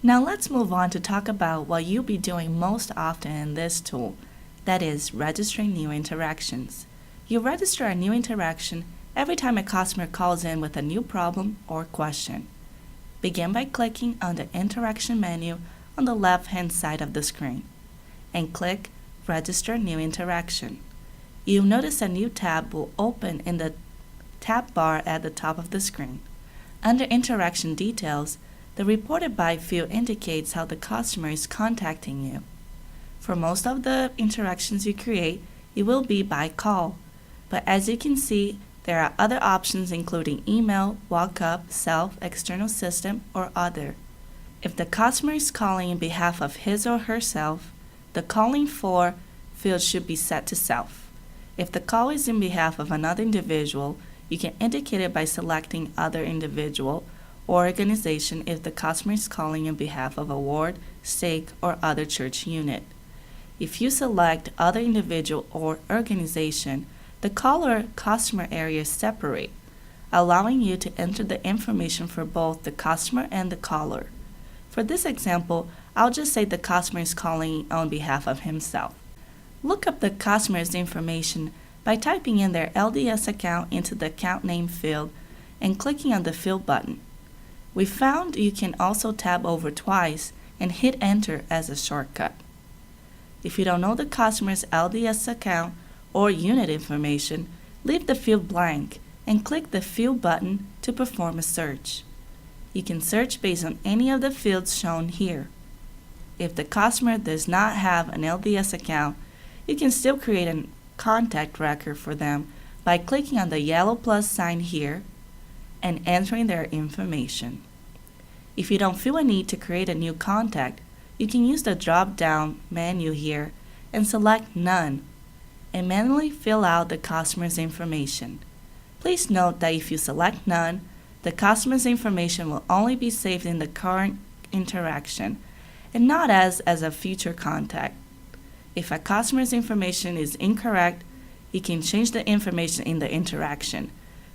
Now let's move on to talk about what you'll be doing most often in this tool, that is, registering new interactions. You register a new interaction every time a customer calls in with a new problem or question. Begin by clicking on the Interaction menu on the left-hand side of the screen and click Register New Interaction. You'll notice a new tab will open in the tab bar at the top of the screen. Under Interaction Details, the Reported By field indicates how the customer is contacting you. For most of the interactions you create, it will be by call, but as you can see, there are other options including email, walk-up, self, external system, or other. If the customer is calling in behalf of his or herself, the Calling For field should be set to self. If the call is in behalf of another individual, you can indicate it by selecting Other Individual or Organization if the customer is calling in behalf of a ward, stake, or other church unit. If you select Other Individual or Organization, the caller customer areas separate, allowing you to enter the information for both the customer and the caller. For this example, I'll just say the customer is calling on behalf of himself. Look up the customer's information by typing in their LDS account into the account name field and clicking on the Fill button. We found you can also tab over twice and hit Enter as a shortcut. If you don't know the customer's LDS account or unit information, leave the field blank and click the Fill button to perform a search. You can search based on any of the fields shown here. If the customer does not have an LDS account, you can still create a contact record for them by clicking on the yellow plus sign here and entering their information. If you don't feel a need to create a new contact, you can use the drop-down menu here and select None and manually fill out the customer's information. Please note that if you select None, the customer's information will only be saved in the current interaction and not as a future contact. If a customer's information is incorrect, you can change the information in the interaction,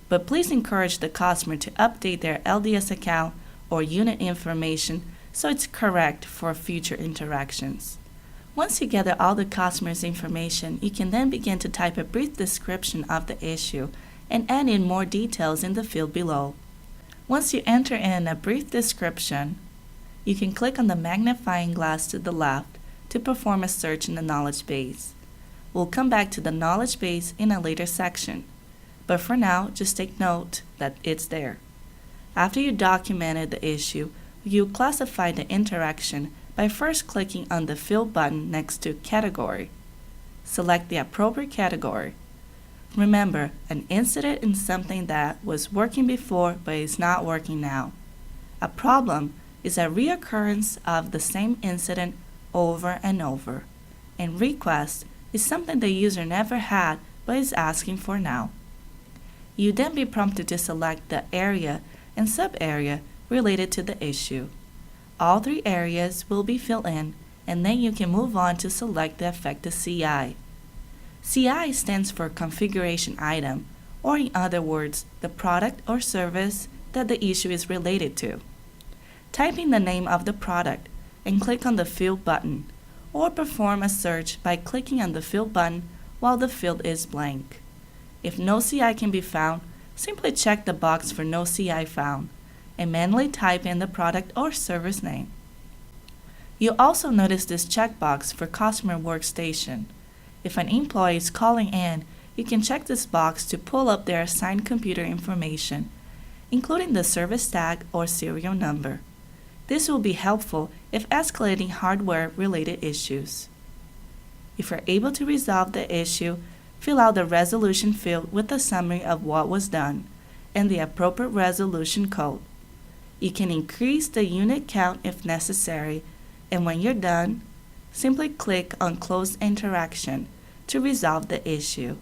but please encourage the customer to update their LDS account or unit information so it's correct for future interactions. Once you gather all the customer's information, you can then begin to type a brief description of the issue and add in more details in the field below. Once you enter in a brief description, you can click on the magnifying glass to the left to perform a search in the knowledge base. We'll come back to the knowledge base in a later section, but for now, just take note that it's there. After you documented the issue, you classify the interaction by first clicking on the Fill button next to Category. Select the appropriate category. Remember, an incident is something that was working before but is not working now. A problem is a reoccurrence of the same incident over and over. And request is something the user never had but is asking for now. You then be prompted to select the area and sub-area related to the issue. All three areas will be filled in, and then you can move on to select the affected CI. CI stands for Configuration Item, or in other words, the product or service that the issue is related to. Type in the name of the product and click on the Fill button, or perform a search by clicking on the Fill button while the field is blank. If no CI can be found, simply check the box for No CI Found and manually type in the product or service name. You'll also notice this checkbox for Customer Workstation. If an employee is calling in, you can check this box to pull up their assigned computer information, including the service tag or serial number. This will be helpful if escalating hardware-related issues. If you're able to resolve the issue, fill out the resolution field with a summary of what was done and the appropriate resolution code. You can increase the unit count if necessary, and when you're done, simply click on Close Interaction to resolve the issue.